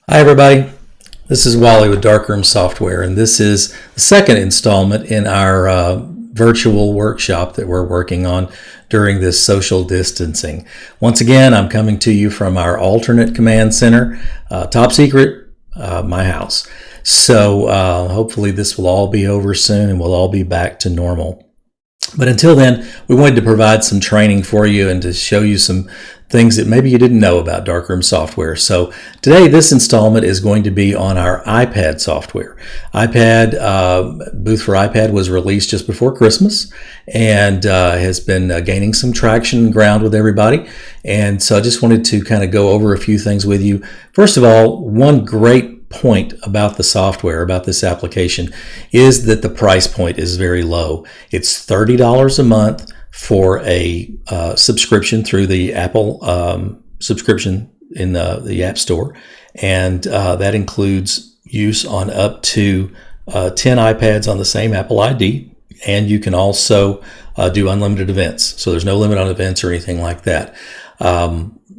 Hi everybody, this is Wally with Darkroom Software, and this is the second installment in our virtual workshop that we're working on during this social distancing. Once again, I'm coming to you from our alternate command center, top secret, my house. So hopefully this will all be over soon and we'll all be back to normal. But until then, we wanted to provide some training for you and to show you some things that maybe you didn't know about Darkroom software. So today, this installment is going to be on our iPad software. Booth for iPad was released just before Christmas and has been gaining some traction and ground with everybody. And so I just wanted to kind of go over a few things with you. First of all, one great point about the software, about this application, is that the price point is very low. It's $30 a month for a subscription through the Apple subscription in the App Store, and that includes use on up to 10 iPads on the same Apple ID, and you can also do unlimited events. So there's no limit on events or anything like that.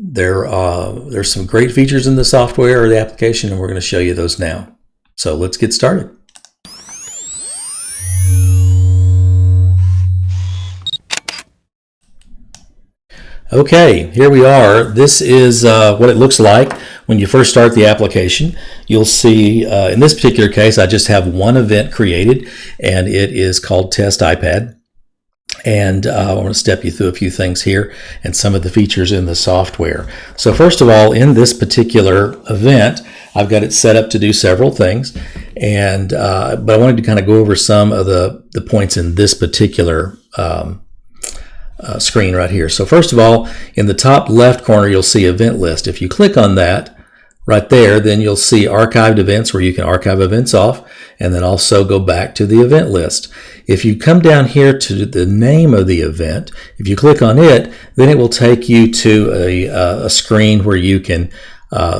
There's some great features in the software or the application, and we're going to show you those now. So let's get started. Okay, here we are. This is what it looks like when you first start the application. You'll see, in this particular case, I just have one event created, and it is called Test iPad. And I want to step you through a few things here and some of the features in the software. So first of all, in this particular event, I've got it set up to do several things, and but I wanted to kind of go over some of the points in this particular screen right here. So first of all, in the top left corner, you'll see Event List. If you click on that right there, then you'll see Archived Events, where you can archive events off and then also go back to the event list. If you come down here to the name of the event, if you click on it, then it will take you to a screen where you can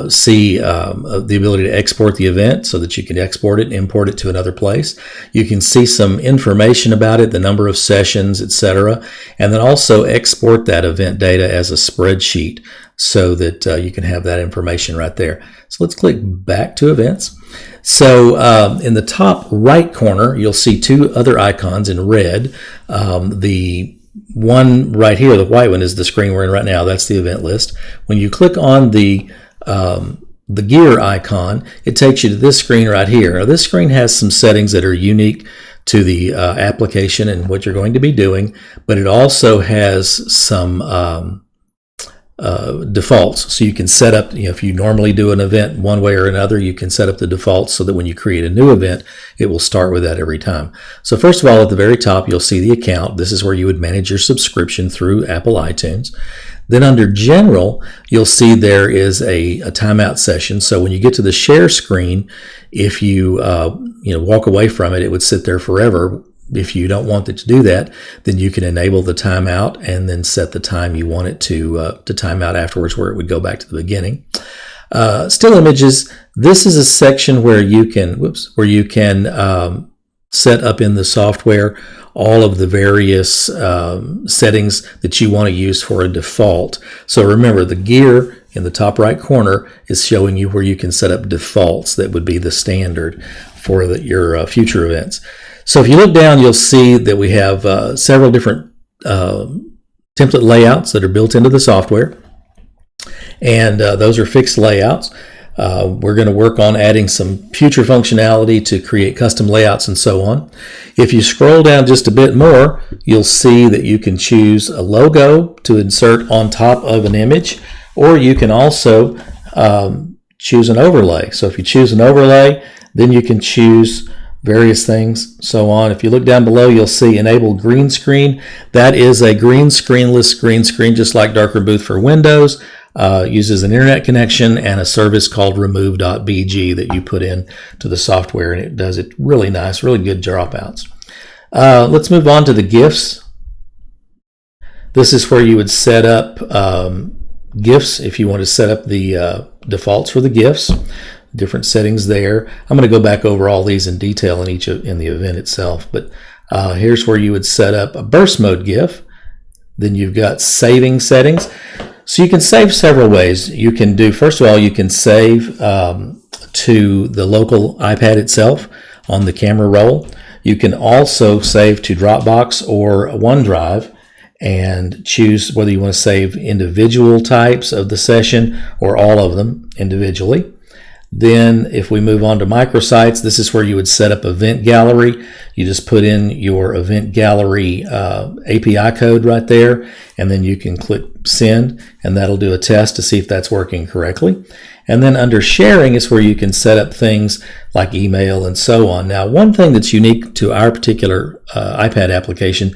see the ability to export the event so that you can export it and import it to another place. You can see some information about it, the number of sessions, etc., and then also export that event data as a spreadsheet so that you can have that information right there. So let's click back to events. So in the top right corner, you'll see two other icons in red. The one right here, the white one, is the screen we're in right now. That's the event list. When you click on the gear icon, it takes you to this screen right here. Now, this screen has some settings that are unique to the application and what you're going to be doing, but it also has some defaults. So you can set up, if you normally do an event one way or another, you can set up the defaults so that when you create a new event, it will start with that every time. So first of all, at the very top, you'll see the account. This is where you would manage your subscription through Apple iTunes. Then under General, you'll see there is a timeout session. So when you get to the share screen, if you walk away from it, it would sit there forever. If you don't want it to do that, then you can enable the timeout and then set the time you want it to time out afterwards, where it would go back to the beginning. Still images. This is a section where you can set up in the software all of the various settings that you want to use for a default. So remember, the gear in the top right corner is showing you where you can set up defaults that would be the standard for your future events. So if you look down, you'll see that we have several different template layouts that are built into the software, and those are fixed layouts. We're going to work on adding some future functionality to create custom layouts and so on. If you scroll down just a bit more, you'll see that you can choose a logo to insert on top of an image, or you can also choose an overlay. So if you choose an overlay, then you can choose various things, so on. If you look down below, you'll see Enable Green Screen. That is a green screenless green screen, just like Darkroom Booth for Windows. Uses an internet connection and a service called remove.bg that you put in to the software, and it does it really nice, really good dropouts. Let's move on to the GIFs. This is where you would set up GIFs if you want to set up the defaults for the GIFs. Different settings there. I'm going to go back over all these in detail in the event itself, but here's where you would set up a burst mode GIF. Then you've got saving settings. So you can save several ways. You can do, first of all, you can save to the local iPad itself on the camera roll. You can also save to Dropbox or OneDrive and choose whether you want to save individual types of the session or all of them individually. Then if we move on to Microsites, this is where you would set up Event Gallery. You just put in your Event Gallery API code right there, and then you can click Send, and that'll do a test to see if that's working correctly. And then under Sharing is where you can set up things like email and so on. Now, one thing that's unique to our particular iPad application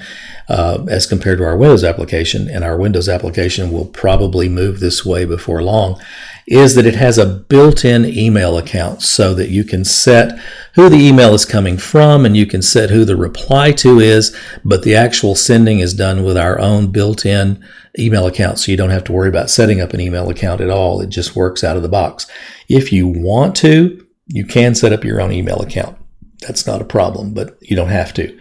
as compared to our Windows application, and our Windows application will probably move this way before long, is that it has a built-in email account so that you can set who the email is coming from and you can set who the reply to is, but the actual sending is done with our own built-in email account, so you don't have to worry about setting up an email account at all. It just works out of the box. If you want to, you can set up your own email account. That's not a problem, but you don't have to.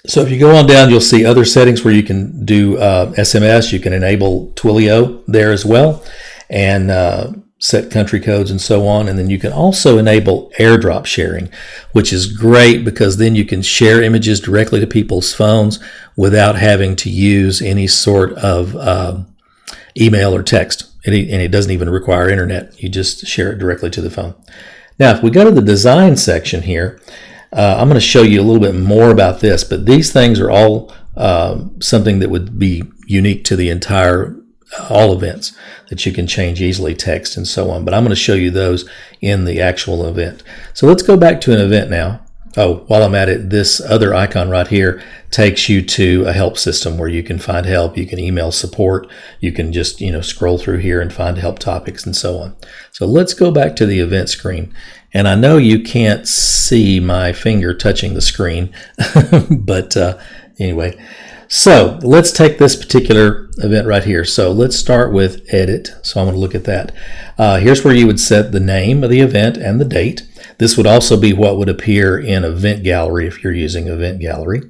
So if you go on down, you'll see other settings where you can do SMS. You can enable Twilio there as well, and set country codes and so on. And then you can also enable AirDrop sharing, which is great because then you can share images directly to people's phones without having to use any sort of email or text. And it doesn't even require internet. You just share it directly to the phone. Now, if we go to the design section here, I'm going to show you a little bit more about this, but these things are all something that would be unique to the entire all events that you can change easily, text and so on. But I'm going to show you those in the actual event. So let's go back to an event now. Oh, while I'm at it, this other icon right here takes you to a help system where you can find help. You can email support. You can just, scroll through here and find help topics and so on. So let's go back to the event screen. And I know you can't see my finger touching the screen, but anyway. So let's take this particular event right here. So let's start with edit. So I'm going to look at that. Here's where you would set the name of the event and the date. This would also be what would appear in Event Gallery if you're using Event Gallery.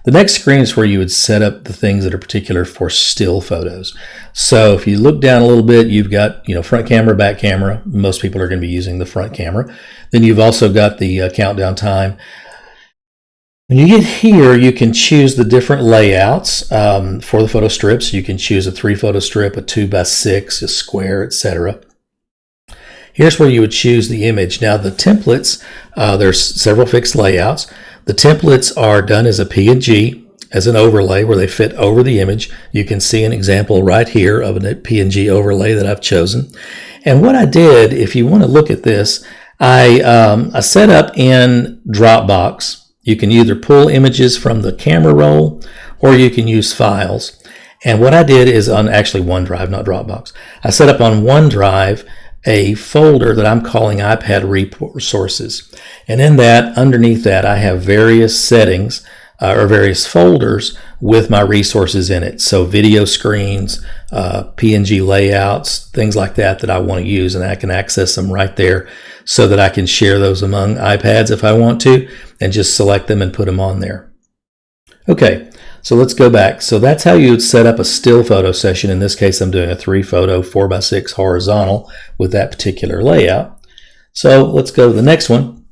The next screen is where you would set up the things that are particular for still photos. So if you look down a little bit, you've got front camera, back camera. Most people are going to be using the front camera. Then you've also got the countdown time. When you get here, you can choose the different layouts for the photo strips. You can choose a 3-photo strip, a 2x6, a square, etc. Here's where you would choose the image. Now the templates, there's several fixed layouts. The templates are done as a PNG, as an overlay where they fit over the image. You can see an example right here of a PNG overlay that I've chosen. And what I did, if you want to look at this, I set up in Dropbox. You can either pull images from the camera roll or you can use files. And what I did is on actually OneDrive, not Dropbox. I set up on OneDrive a folder that I'm calling iPad Resources. And in that, underneath that, I have various settings or various folders with my resources in it. So video screens, PNG layouts, things like that I want to use, and I can access them right there so that I can share those among iPads if I want to, and just select them and put them on there. Okay, so let's go back. So that's how you would set up a still photo session. In this case, I'm doing a 3-photo 4x6 horizontal with that particular layout. So let's go to the next one.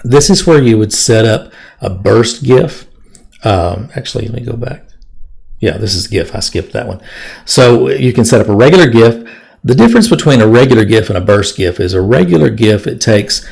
This is where you would set up a burst GIF. Actually, let me go back. Yeah, this is GIF. I skipped that one. So you can set up a regular GIF. The difference between a regular GIF and a burst GIF is a regular GIF, it takes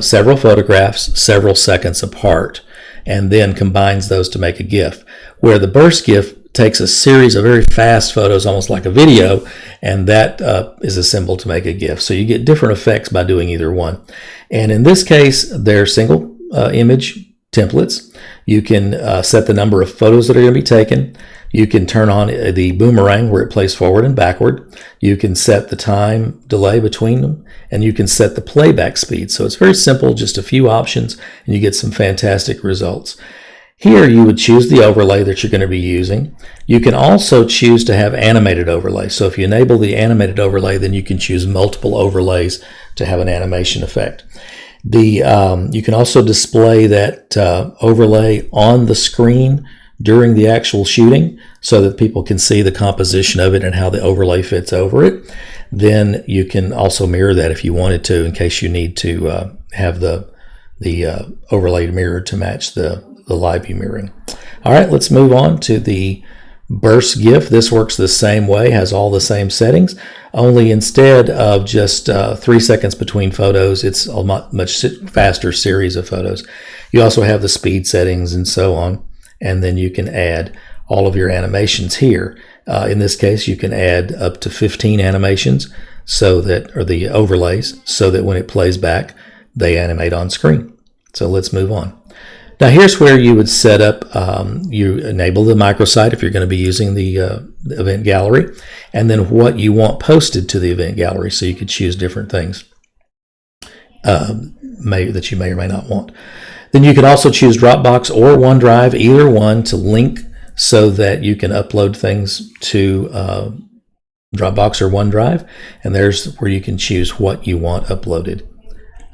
several photographs, several seconds apart, and then combines those to make a GIF. Where the burst GIF takes a series of very fast photos, almost like a video, and that is assembled to make a GIF. So you get different effects by doing either one. And in this case, they're single image templates. You can set the number of photos that are going to be taken. You can turn on the boomerang where it plays forward and backward. You can set the time delay between them, and you can set the playback speed. So it's very simple, just a few options, and you get some fantastic results. Here you would choose the overlay that you're going to be using. You can also choose to have animated overlay. So if you enable the animated overlay, then you can choose multiple overlays to have an animation effect. You can also display that overlay on the screen during the actual shooting so that people can see the composition of it and how the overlay fits over it. then you can also mirror that if you wanted to, in case you need to have the overlay mirror to match the live view mirroring. All right, let's move on to the burst GIF. This works the same way, has all the same settings, only instead of just 3 seconds between photos, it's a much faster series of photos. You also have the speed settings and so on, and then you can add all of your animations here. In this case, you can add up to 15 animations, so that, or the overlays, so that when it plays back, they animate on screen. So let's move on. Now here's where you would set up, you enable the microsite if you're going to be using the event gallery, and then what you want posted to the event gallery, so you could choose different things that you may or may not want. Then you can also choose Dropbox or OneDrive, either one, to link so that you can upload things to Dropbox or OneDrive, and there's where you can choose what you want uploaded.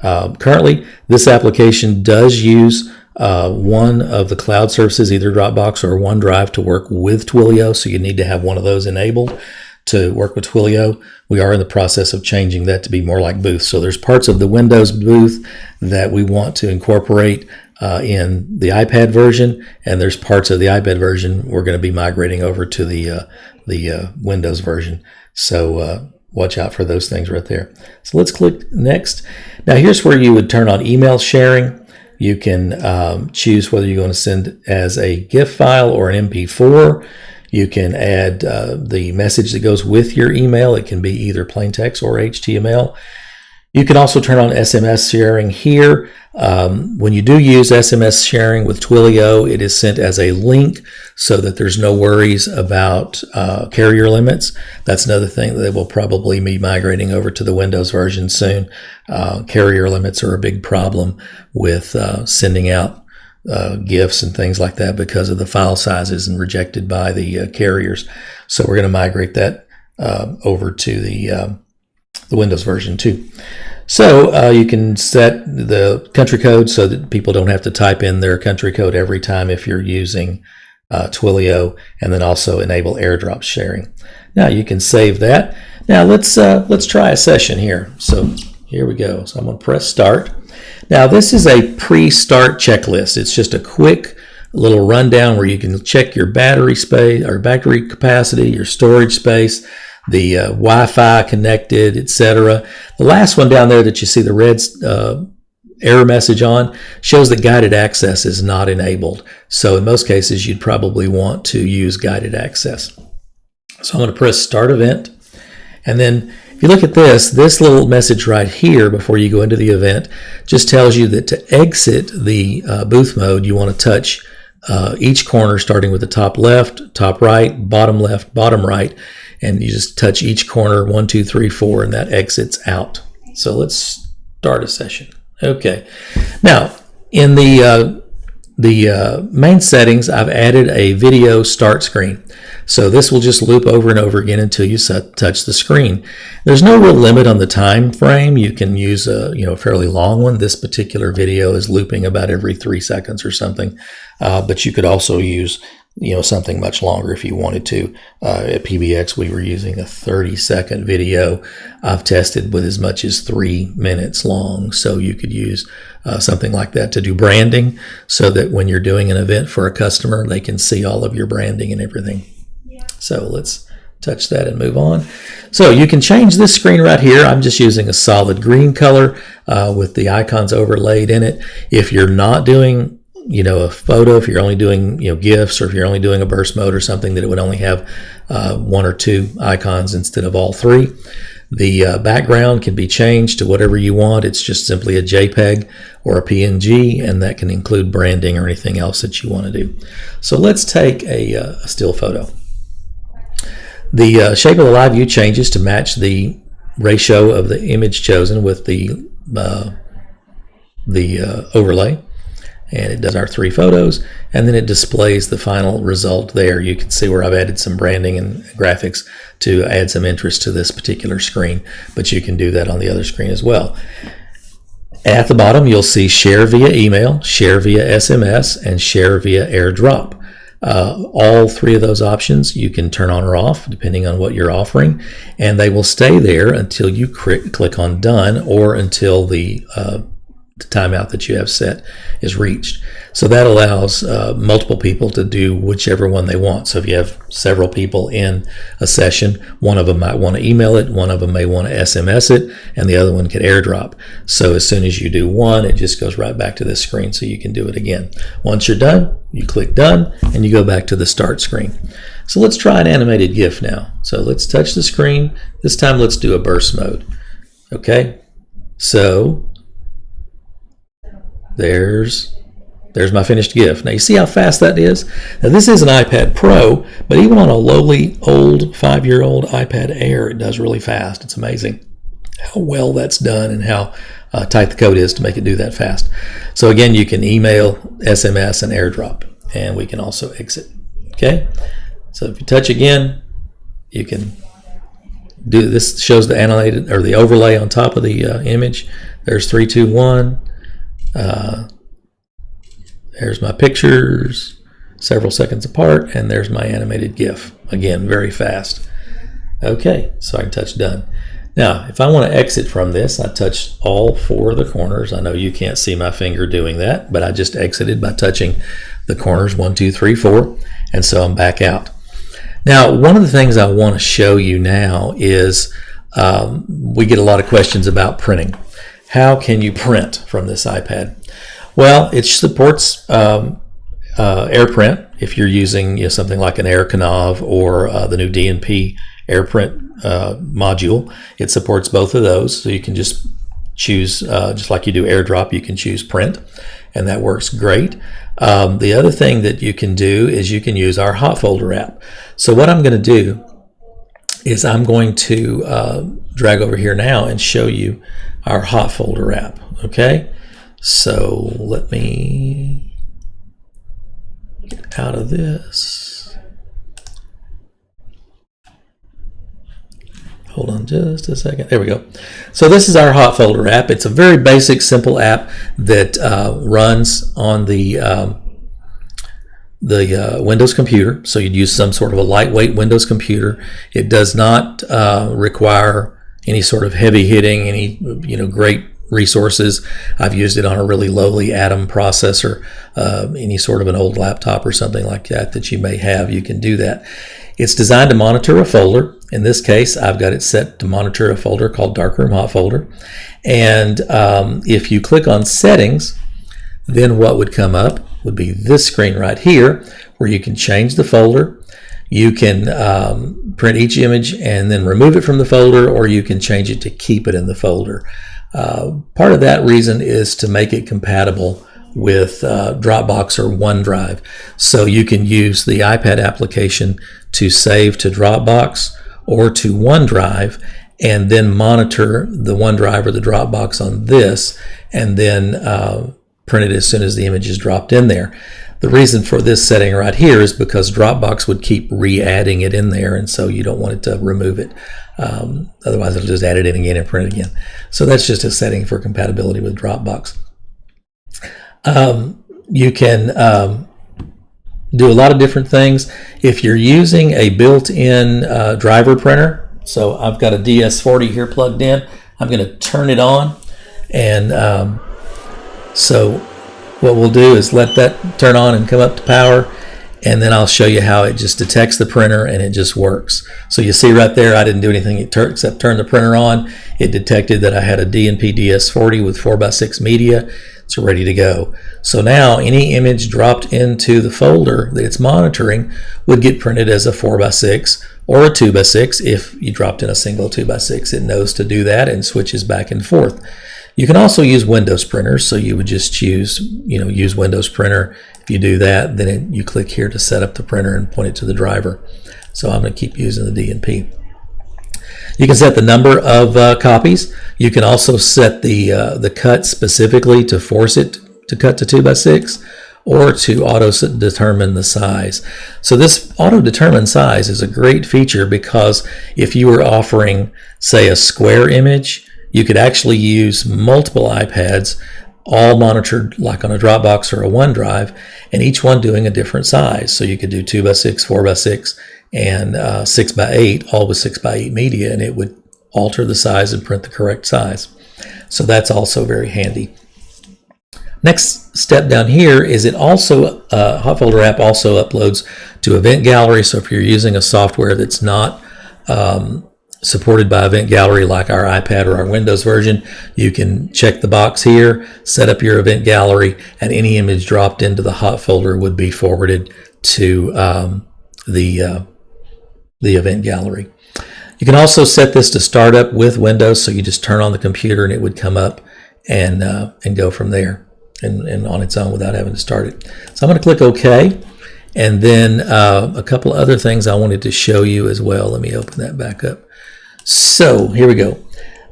Currently, this application does use one of the cloud services, either Dropbox or OneDrive, to work with Twilio, so you need to have one of those enabled to work with Twilio. We are in the process of changing that to be more like Booth. So there's parts of the Windows Booth that we want to incorporate in the iPad version, and there's parts of the iPad version we're going to be migrating over to the Windows version. So watch out for those things right there. So let's click next. Now here's where you would turn on email sharing. You can choose whether you're going to send as a GIF file or an MP4. You can add the message that goes with your email. It can be either plain text or HTML. You can also turn on SMS sharing here. When you do use SMS sharing with Twilio, it is sent as a link so that there's no worries about carrier limits. That's another thing that will probably be migrating over to the Windows version soon. Carrier limits are a big problem with sending out GIFs and things like that because of the file sizes and rejected by the carriers. So we're going to migrate that over to the Windows version too. So you can set the country code so that people don't have to type in their country code every time if you're using Twilio, and then also enable AirDrop sharing. Now you can save that. Now let's try a session here. So here we go. So I'm going to press start. Now this is a pre-start checklist. It's just a quick little rundown where you can check your battery space or battery capacity, your storage space, the Wi-Fi connected, etc. The last one down there that you see the red error message on shows that guided access is not enabled. So in most cases, you'd probably want to use guided access. So I'm going to press Start Event. And then if you look at this little message right here before you go into the event just tells you that to exit the booth mode, you want to touch each corner starting with the top left, top right, bottom right, and you just touch each corner 1, 2, 3, 4, and that exits out. So let's start a session. Okay. Now in the main settings, I've added a video start screen. So this will just loop over and over again until you touch the screen. There's no real limit on the time frame. You can use a fairly long one. This particular video is looping about every 3 seconds or something, but you could also use something much longer if you wanted to. At PBX, we were using a 30-second video. I've tested with as much as 3 minutes long. So you could use something like that to do branding so that when you're doing an event for a customer, they can see all of your branding and everything. So let's touch that and move on. So you can change this screen right here. I'm just using a solid green color with the icons overlaid in it. If you're not doing a photo, if you're only doing GIFs, or if you're only doing a burst mode or something, that it would only have 1 or 2 icons instead of all 3. The background can be changed to whatever you want. It's just simply a JPEG or a PNG, and that can include branding or anything else that you want to do. So let's take a still photo. The shape of the live view changes to match the ratio of the image chosen with the overlay. And it does our 3 photos, and then it displays the final result there. You can see where I've added some branding and graphics to add some interest to this particular screen, but you can do that on the other screen as well. At the bottom, you'll see share via email, share via SMS, and share via AirDrop. All three of those options you can turn on or off depending on what you're offering, and they will stay there until you click on done or until the timeout that you have set is reached. So that allows multiple people to do whichever one they want. So if you have several people in a session, one of them might want to email it, one of them may want to SMS it, and the other one can airdrop. So as soon as you do one, it just goes right back to this screen so you can do it again. Once you're done, you click done and you go back to the start screen. So let's try an animated GIF now. So let's touch the screen. This time let's do a burst mode. Okay, so there's my finished GIF. Now you see how fast that is? Now this is an iPad Pro, but even on a lowly old 5-year-old iPad Air, it does really fast. It's amazing how well that's done and how tight the code is to make it do that fast. So again, you can email, SMS, and airdrop, and we can also exit. Okay, so if you touch again, you can do this. Shows the animated or the overlay on top of the image. There's 3, 2, 1. There's my pictures, several seconds apart, and there's my animated GIF. Again, very fast. Okay, so I can touch done. Now, if I want to exit from this, I touch all 4 of the corners. I know you can't see my finger doing that, but I just exited by touching the corners 1, 2, 3, 4, and so I'm back out. Now, one of the things I want to show you now is we get a lot of questions about printing. How can you print from this iPad? Well, it supports AirPrint if you're using something like an AirCanav or the new DNP AirPrint module. It supports both of those, so you can just choose, just like you do AirDrop, you can choose print, and that works great. The other thing that you can do is you can use our Hot Folder app. So what I'm going to do is I'm going to drag over here now and show you our Hot Folder app. Okay, so let me get out of this. Hold on just a second. There we go. So this is our Hot Folder app. It's a very basic, simple app that runs on the Windows computer. So you'd use some sort of a lightweight Windows computer. It does not require any sort of heavy hitting, any great resources. I've used it on a really lowly Atom processor, any sort of an old laptop or something like that you may have. You can do that. It's designed to monitor a folder. In this case, I've got it set to monitor a folder called Darkroom Hot Folder. And if you click on Settings, then what would come up would be this screen right here, where you can change the folder. You can print each image and then remove it from the folder, or you can change it to keep it in the folder. Part of that reason is to make it compatible with Dropbox or OneDrive. So you can use the iPad application to save to Dropbox or to OneDrive, and then monitor the OneDrive or the Dropbox on this, and then print it as soon as the image is dropped in there. The reason for this setting right here is because Dropbox would keep re-adding it in there, and so you don't want it to remove it. Otherwise, it'll just add it in again and print it again. So that's just a setting for compatibility with Dropbox. You can do a lot of different things. If you're using a built-in driver printer, so I've got a DS40 here plugged in, I'm going to turn it on, and so what we'll do is let that turn on and come up to power, and then I'll show you how it just detects the printer and it just works. So you see right there, I didn't do anything except turn the printer on. It detected that I had a DNP DS40 with 4x6 media. It's ready to go. So now any image dropped into the folder that it's monitoring would get printed as a 4x6 or a 2x6. If you dropped in a single 2x6, it knows to do that and switches back and forth. You can also use Windows printers, so you would just choose, use Windows printer. If you do that, then you click here to set up the printer and point it to the driver. So I'm going to keep using the DNP. You can set the number of copies. You can also set the cut specifically to force it to cut to 2x6, or to auto-determine the size. So this auto-determine size is a great feature, because if you were offering, say, a square image, you could actually use multiple iPads, all monitored like on a Dropbox or a OneDrive, and each one doing a different size. So you could do 2x6, 4x6, and 6x8, all with 6x8 media, and it would alter the size and print the correct size. So that's also very handy. Next step down here is it also, Hot Folder app also uploads to Event Gallery. So if you're using a software that's not supported by Event Gallery like our iPad or our Windows version, you can check the box here, set up your Event Gallery, and any image dropped into the Hot Folder would be forwarded to the Event Gallery. You can also set this to start up with Windows, so you just turn on the computer and it would come up and go from there and on its own without having to start it. So I'm going to click OK. And then a couple other things I wanted to show you as well. Let me open that back up. So here we go.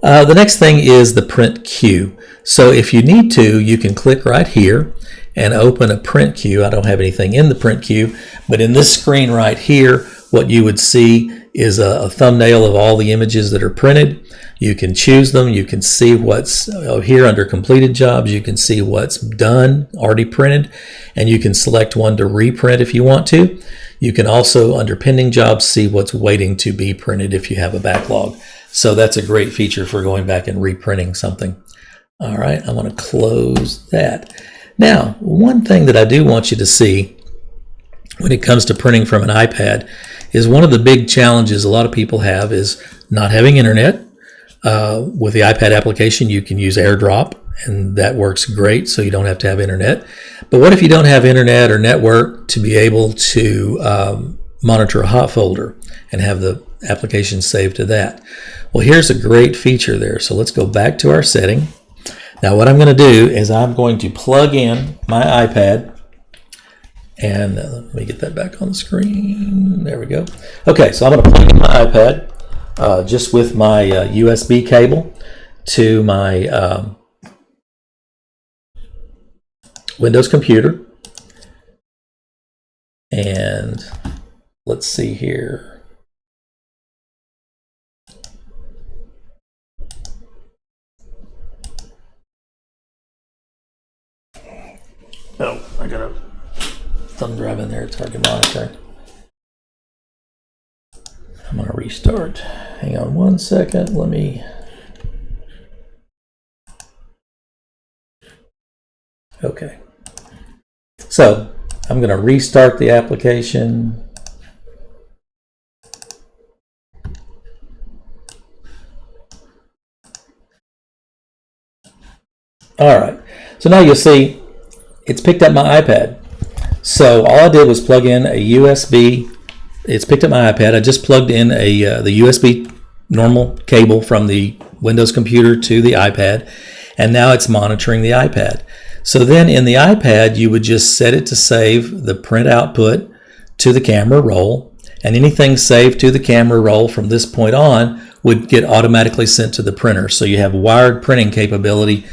The next thing is the print queue. So if you need to, you can click right here and open a print queue. I don't have anything in the print queue, but in this screen right here, what you would see is a thumbnail of all the images that are printed. You can choose them. You can see what's here under completed jobs. You can see what's done, already printed, and you can select one to reprint if you want to. You can also, under pending jobs, see what's waiting to be printed if you have a backlog. So that's a great feature for going back and reprinting something. All right, I'm going to close that. Now, one thing that I do want you to see when it comes to printing from an iPad is one of the big challenges a lot of people have is not having internet. With the iPad application, you can use AirDrop, and that works great, so you don't have to have internet. But what if you don't have internet or network to be able to monitor a hot folder and have the application saved to that? Well, here's a great feature there. So let's go back to our setting. Now what I'm going to do is I'm going to plug in my iPad, and let me get that back on the screen. There we go. Okay, so I'm going to plug in my iPad just with my USB cable to my Windows computer. And let's see here. Oh, I got a thumb drive in there. It's hard to monitor. I'm going to restart. Hang on one second. Let me. Okay. So I'm going to restart the application. All right. So now you'll see it's picked up my iPad. So all I did was plug in a USB. It's picked up my iPad. I just plugged in the USB normal cable from the Windows computer to the iPad, and now it's monitoring the iPad. So then in the iPad, you would just set it to save the print output to the camera roll, and anything saved to the camera roll from this point on would get automatically sent to the printer. So you have wired printing capability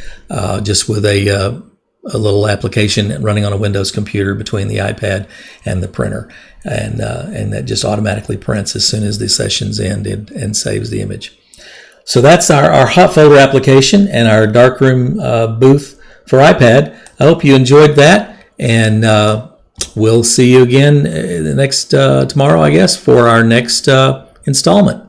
just with a little application running on a Windows computer between the iPad and the printer, and that just automatically prints as soon as the session's ended and saves the image. So that's our Hot Folder application and our Darkroom booth for iPad. I hope you enjoyed that, and we'll see you again the next tomorrow, I guess, for our next installment.